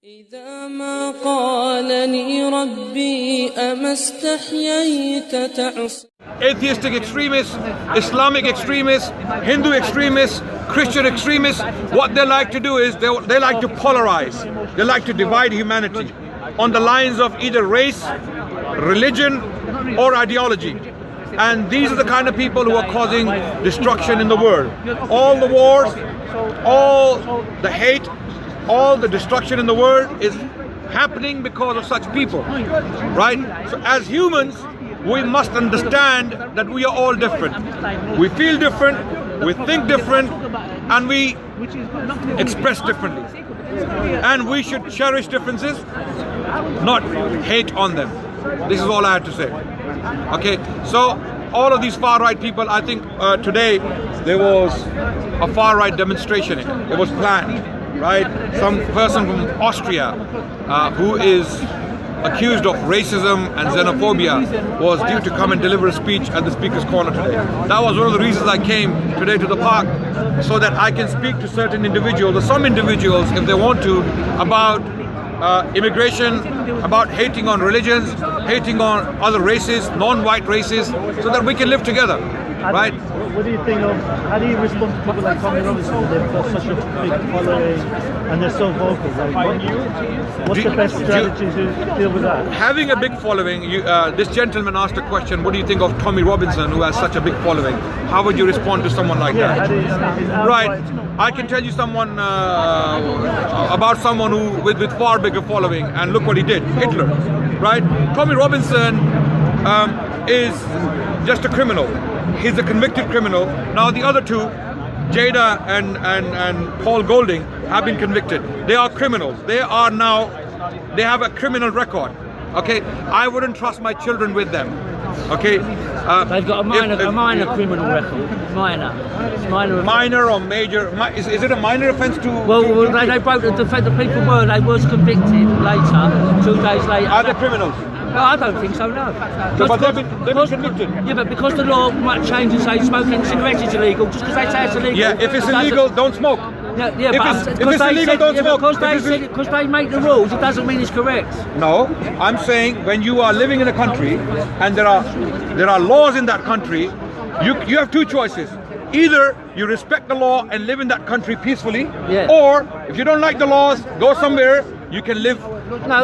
إذا ما قالني ربي أما استحييت تعصي. Atheistic extremists, Islamic extremists, Hindu extremists, Christian extremists, what they like to do is they like to polarize. They like to divide humanity on the lines of either race, religion, or ideology. And these are the kind of people who are causing destruction in the world. All the wars, all the hate, all the destruction in the world is happening because of such people, right? So as humans, we must understand that we are all different. We feel different, we think different, and we express differently. And we should cherish differences, not hate on them. This is all I had to say. Okay, so all of these far-right people, I think today there was a far-right demonstration. It was planned, right? Some person from Austria who is accused of racism and xenophobia was due to come and deliver a speech at the Speaker's Corner today. That was one of the reasons I came today to the park, so that I can speak to certain individuals, or some individuals if they want to, about immigration, about hating on religions, hating on other races, non-white races, so that we can live together, right? What do you think of, how do you respond to people like Tommy Robinson? They've got such a big following and they're so vocal. What's the best strategy to deal with that? Having a big following, this gentleman asked a question, what do you think of Tommy Robinson, who has such a big following? How would you respond to someone like that? Right, I can tell you someone about someone who with far bigger following, and look what he did, Hitler, right? Tommy Robinson is just a criminal. He's a convicted criminal. Now the other two, Jada and Paul Golding, have been convicted. They are criminals. They have a criminal record. Okay, I wouldn't trust my children with them. Okay, they've got a minor criminal record. Minor or major? Is it a minor offence to? Well, they broke the people were. They was convicted later, 2 days later. Are they criminals? No, I don't think so, no. But they've been convicted. Yeah, but because the law might change and say smoking cigarettes is illegal, just because they say it's illegal. Yeah, if it's illegal, don't smoke. Yeah, if it's illegal, don't smoke. Because they make the rules, it doesn't mean it's correct. No, I'm saying when you are living in a country and there are laws in that country, you have two choices. Either you respect the law and live in that country peacefully, or if you don't like the laws, go somewhere you can live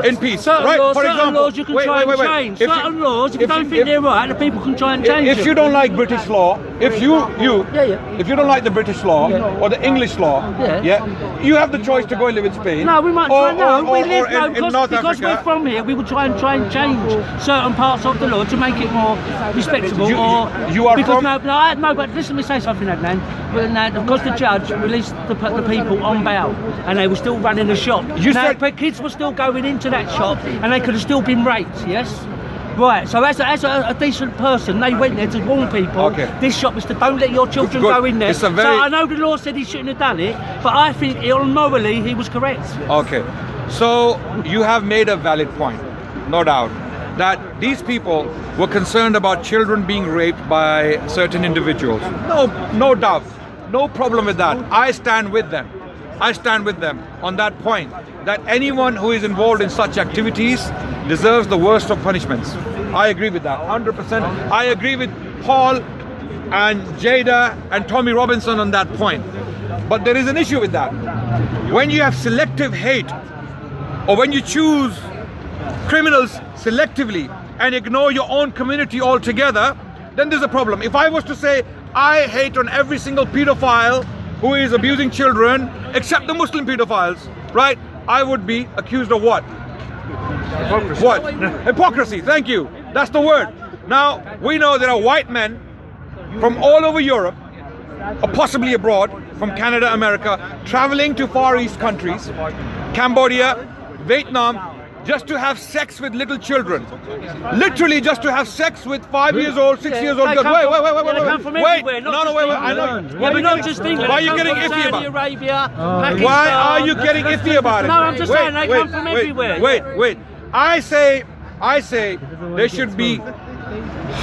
in peace. Right? Laws, for example, laws you can try and change. Certain laws, if you don't think they're right, the people can try and change If you don't like British law, if you don't like the British law or the English law, you have the choice to go and live in Spain. No, we might try. In North because Africa. we're from here, we will try and change certain parts of the law to make it more respectable. You are from? No, but listen, let me say something, Adnan. Because the judge released the people on bail, and they were still running the shop. But kids were still going into that shop, and they could have still been raped. Yes. Right, so as a decent person, they went there to warn people. Okay. This shop is to don't let your children go in there. So I know the law said he shouldn't have done it, but I think morally he was correct. Okay, so you have made a valid point, no doubt, that these people were concerned about children being raped by certain individuals. No doubt, no problem with that. I stand with them. I stand with them on that point, that anyone who is involved in such activities deserves the worst of punishments. I agree with that, 100%. I agree with Paul and Jada and Tommy Robinson on that point. But there is an issue with that. When you have selective hate, or when you choose criminals selectively and ignore your own community altogether, then there's a problem. If I was to say, I hate on every single pedophile who is abusing children, except the Muslim pedophiles, right? I would be accused of what? Hypocrisy. What? Hypocrisy, thank you. That's the word. Now, we know there are white men from all over Europe, or possibly abroad, from Canada, America, traveling to Far East countries, Cambodia, Vietnam, just to have sex with little children. Literally just to have sex with 5 years old, 6 years old girls. Wait. I know. We're not just thinking. Why are you getting iffy about it? Arabia, Pakistan, why are you getting iffy about it? No, I'm just saying they come from everywhere. Wait. I say there should be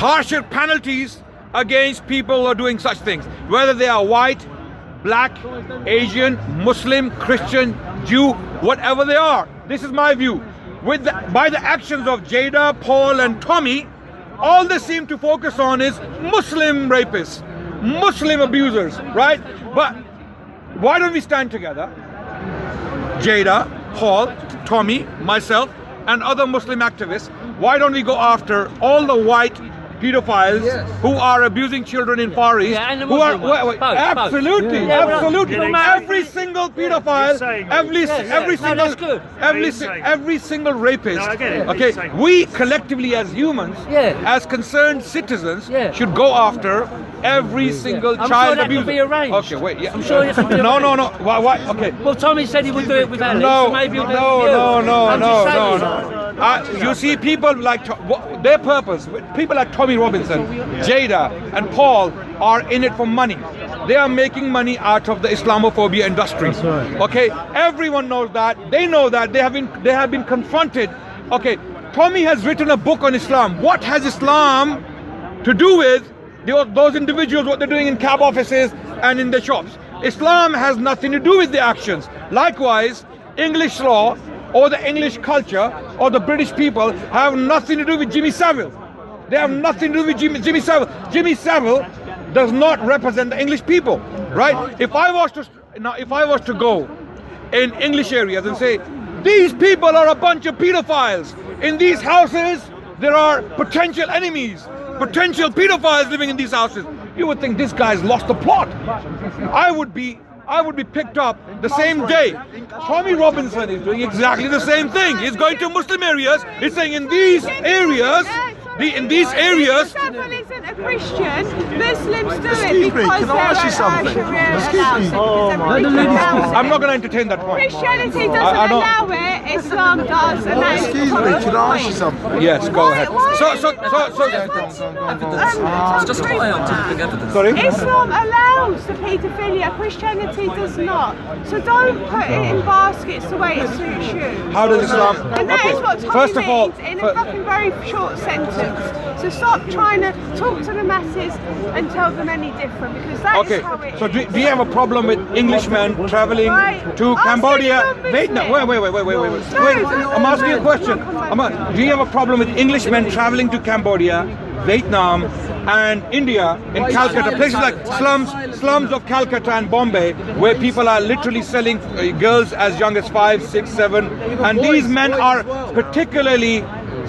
harsher penalties against people who are doing such things, whether they are white, black, Asian, Muslim, Christian, Jew, whatever they are. This is my view. By the actions of Jada, Paul and Tommy, all they seem to focus on is Muslim rapists, Muslim abusers, right? But why don't we stand together? Jada, Paul, Tommy, myself and other Muslim activists, why don't we go after all the white pedophiles who are abusing children in Far East? Who are absolutely, absolutely. Every single pedophile, every single rapist. Okay, we collectively as humans, as concerned citizens, should go after every single child abuser. Okay, wait. Yeah. I'm sure it can be No. Why? Okay. Well, Tommy said he would do it with Alex. No, so maybe he'll do it no. with you. You see, people like their purpose. People like Tommy Robinson, Jada, and Paul are in it for money. They are making money out of the Islamophobia industry. Okay, everyone knows that. They know that. They have been confronted. Okay, Tommy has written a book on Islam. What has Islam to do with those individuals, what they're doing in cab offices and in the shops? Islam has nothing to do with the actions. Likewise, English law or the English culture or the British people have nothing to do with Jimmy Savile. They have nothing to do with Jimmy Savile. Jimmy Savile does not represent the English people, right? If I was to go in English areas and say, these people are a bunch of pedophiles. In these houses, there are potential enemies, potential pedophiles living in these houses. You would think this guy's lost the plot. I would be picked up the same day. Tommy Robinson is doing exactly the same thing. He's going to Muslim areas. He's saying in these areas, isn't a Christian. Muslims do it because can I ask you something? I'm not going to entertain that point. Christianity doesn't allow it, Islam does, and that is Excuse me, can I ask you something? Yes, go ahead. Just scientific evidence. Sorry? Islam allows the paedophilia, Christianity does not. So don't put it in baskets the way it suits you. How does Islam? And that is what Tommy First of all, means in a fucking very short sentence. So stop trying to talk to the masses and tell them any different, because that is how it is. So do you have a problem with Englishmen traveling to Cambodia? Wait, no, wait. I'm asking you a question. Do you have a problem with Englishmen traveling to Cambodia, Vietnam and India, in Calcutta, places like slums of Calcutta and Bombay, where people are literally selling girls as young as 5, 6, 7, and these men are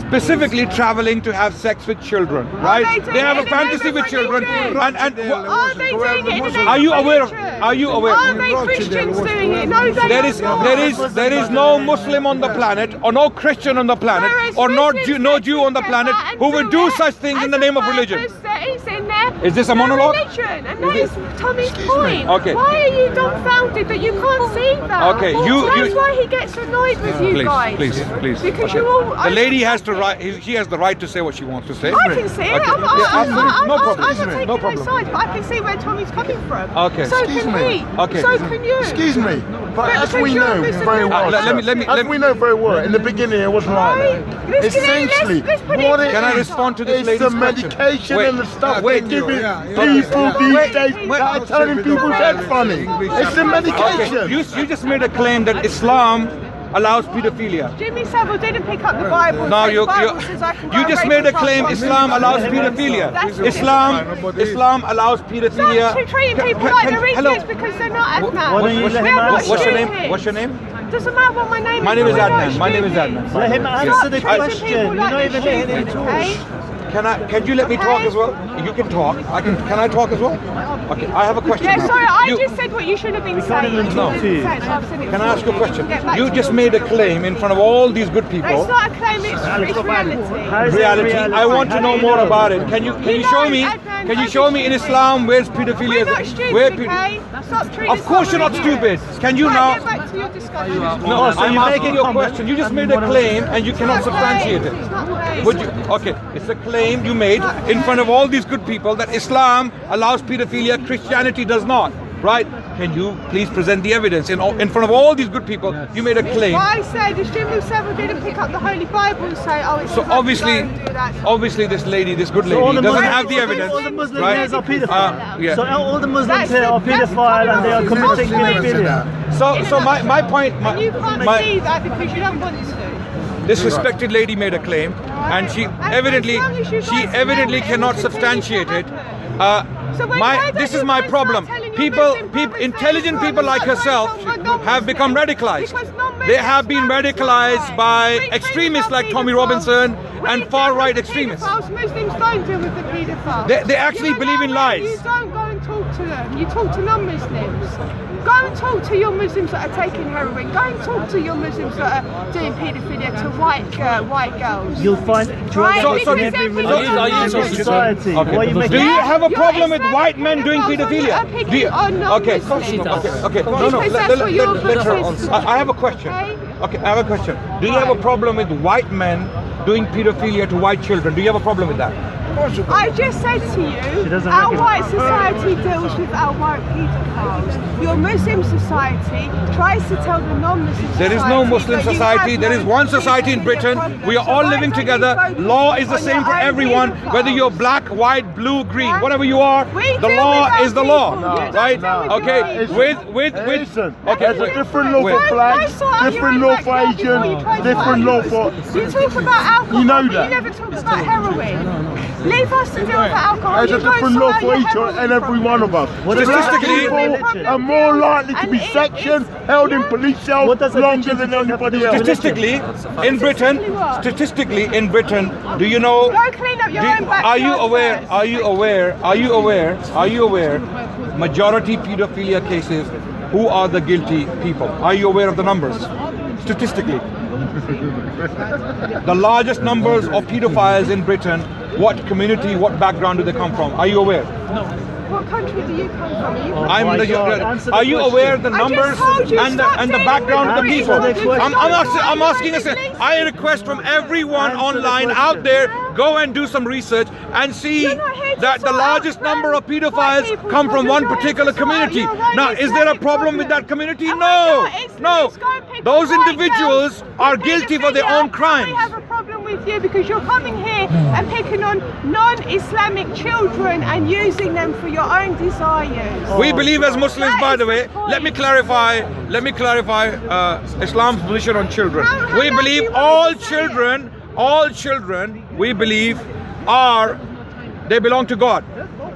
specifically traveling to have sex with children, right? They have a fantasy with children. Are they doing it in the name Are you of aware of? religion? Are you aware? Are they Christians doing it? No, they There is no Muslim on the planet, or no Christian on the planet, or no Jew on the planet who would do such things in the name of religion. Is this a monologue? Religion, and that is Tommy's point. Okay. Why are you dumbfounded that you can't see that? Okay, That's why he gets annoyed with you guys. Please. Because you're all. The lady has the right. She has the right to say what she wants to say. I can see it. I'm No problem. not taking no side, but I can see where Tommy's coming from. Okay. So can he. Okay. So can you. Excuse me, but as we know very well, let we know very well, in the beginning it wasn't like that. Essentially, what it Can I respond to this is lady's the medication Wait. and the stuff Wait. they're giving people these days that are turning people's heads funny. It's the medication. Okay. You just made a claim that Islam allows pedophilia. Jimmy Savile didn't pick up the Bible. No, the Bible says I can you go just rape made a someone. claim Islam allows pedophilia. Islam allows pedophilia. Stop treating people like they're idiots because they're not Adnan. What's your name? Doesn't matter what my name is. My name is Adnan. My name is Adnan. Let him answer the question. You're not even letting him talk. Can you let me talk as well? You can talk. Can I talk as well? Okay, I have a question. Yeah, now. sorry, I just said what you should have been saying. No. Can I ask you a question? You just made a claim in front of all these good people. It's not a claim, it's reality. Reality. I want to know more about it. Can you show me? Can you show me in Islam where's pedophilia? We're not stupid, okay? Stop treating Of course you're not stupid. Can you now? Get back to your discussion. No, I'm asking you a question. You just made a claim and you cannot substantiate it. Would you? Okay, it's a claim you made in front of all these good people that Islam allows pedophilia, Christianity does not. right? Can you please present the evidence in front of all these good people? You made a claim. What I said is Jimmy Savile didn't pick up the Holy Bible and say, oh, it's so obviously this lady, this good lady, doesn't have the evidence, all the Muslims right? are paedophiles. Yeah. So all the Muslims here are paedophiles and they are committing paedophilia. So my point, you can't see that because you don't want to. This respected lady made a claim, and she evidently cannot substantiate it. This is my problem. Intelligent people like herself have become radicalized. They have been radicalized by extremists like Tommy Robinson and far-right extremists. Muslims don't deal with the paedophiles. They actually believe in lies. You don't go and talk to them. You talk to non-Muslims. Go and talk to your Muslims that are taking heroin. Go and talk to your Muslims that are doing paedophilia to white girls. You'll find drugs in every religion, every society. Okay. Do you have a problem with white men doing paedophilia? Okay. Let her answer. I have a question. Okay, I have a question. Do you have a problem with white men doing paedophilia to white children? Do you have a problem with that? I just said to you, our white society deals with our white paedophiles. Your Muslim society tries to tell the non-Muslim society. There is no Muslim society. There is one society in Britain. We are all living together. Law is the same for everyone, whether you're black, white, blue, green, whatever you are. The law is the law, right? Okay. There's a different law for blacks, different law for Asian, different law for. You talk about alcohol. You know that. You never talk about heroin. Leave us to deal with alcohol. There's a different law for each and every one of us. Statistically, people are more likely to be sectioned, held in police cells longer than anybody else. Statistically, in Britain, do you know? Go clean up your own backyard. Are you aware? Majority pedophilia cases, who are the guilty people? Are you aware of the numbers? Statistically, the largest numbers of pedophiles in Britain. What community, what background do they come from? Are you aware? No. What country do you come from? Are you aware of the numbers and the background of the people? I'm asking us. I request from everyone online out there, go and do some research and see that the largest number of pedophiles come from one particular community. Now, is there a problem with that community? No. Those individuals are guilty for their own crimes. We have a problem with you because you're coming here and picking on non-Islamic children and using them for your own desires. We believe as Muslims, by the way, let me clarify Islam's position on children. We believe all children, we believe they belong to God.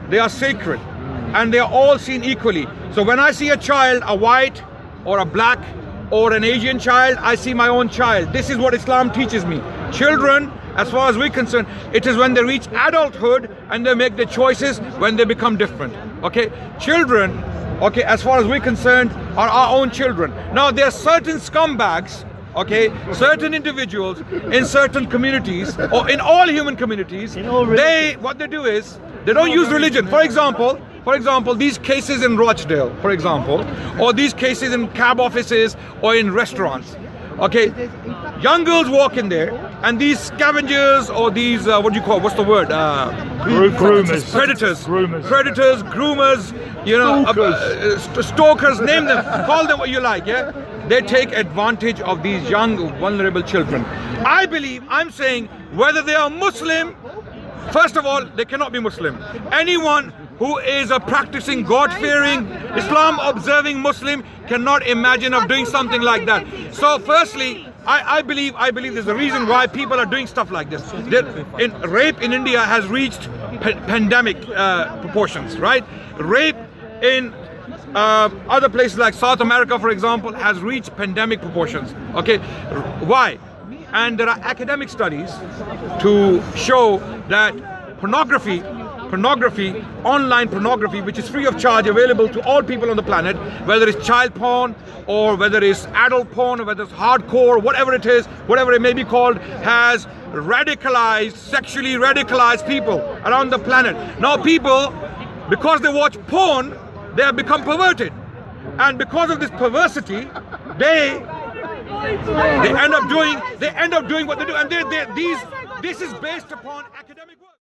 They are sacred and they are all seen equally. So when I see a child, a white or a black or an Asian child, I see my own child. This is what Islam teaches me. Children, as far as we're concerned, it is when they reach adulthood and they make their choices when they become different. Okay, children, okay, as far as we're concerned, are our own children. Now there are certain scumbags, okay, certain individuals in certain communities or in all human communities, what they do is they don't use religion. For example, these cases in Rochdale, for example, or these cases in cab offices or in restaurants. Okay, young girls walk in there and these scavengers or these, what's the word? Groomers. Predators, groomers, stalkers, name them, call them what you like, yeah? They take advantage of these young, vulnerable children. I'm saying, whether they are Muslim, first of all, they cannot be Muslim. Anyone who is a practicing God-fearing, Islam-observing Muslim cannot imagine of doing something like that. So firstly, I believe there's a reason why people are doing stuff like this. Rape in India has reached pandemic proportions, right? Rape in other places like South America, for example, has reached pandemic proportions. Okay, why? And there are academic studies to show that pornography, online pornography, which is free of charge, available to all people on the planet, whether it's child porn or whether it's adult porn or whether it's hardcore, whatever it is, whatever it may be called, has sexually radicalized people around the planet. Now people, because they watch porn, they have become perverted. And because of this perversity, they end up doing what they do. And this is based upon academic work.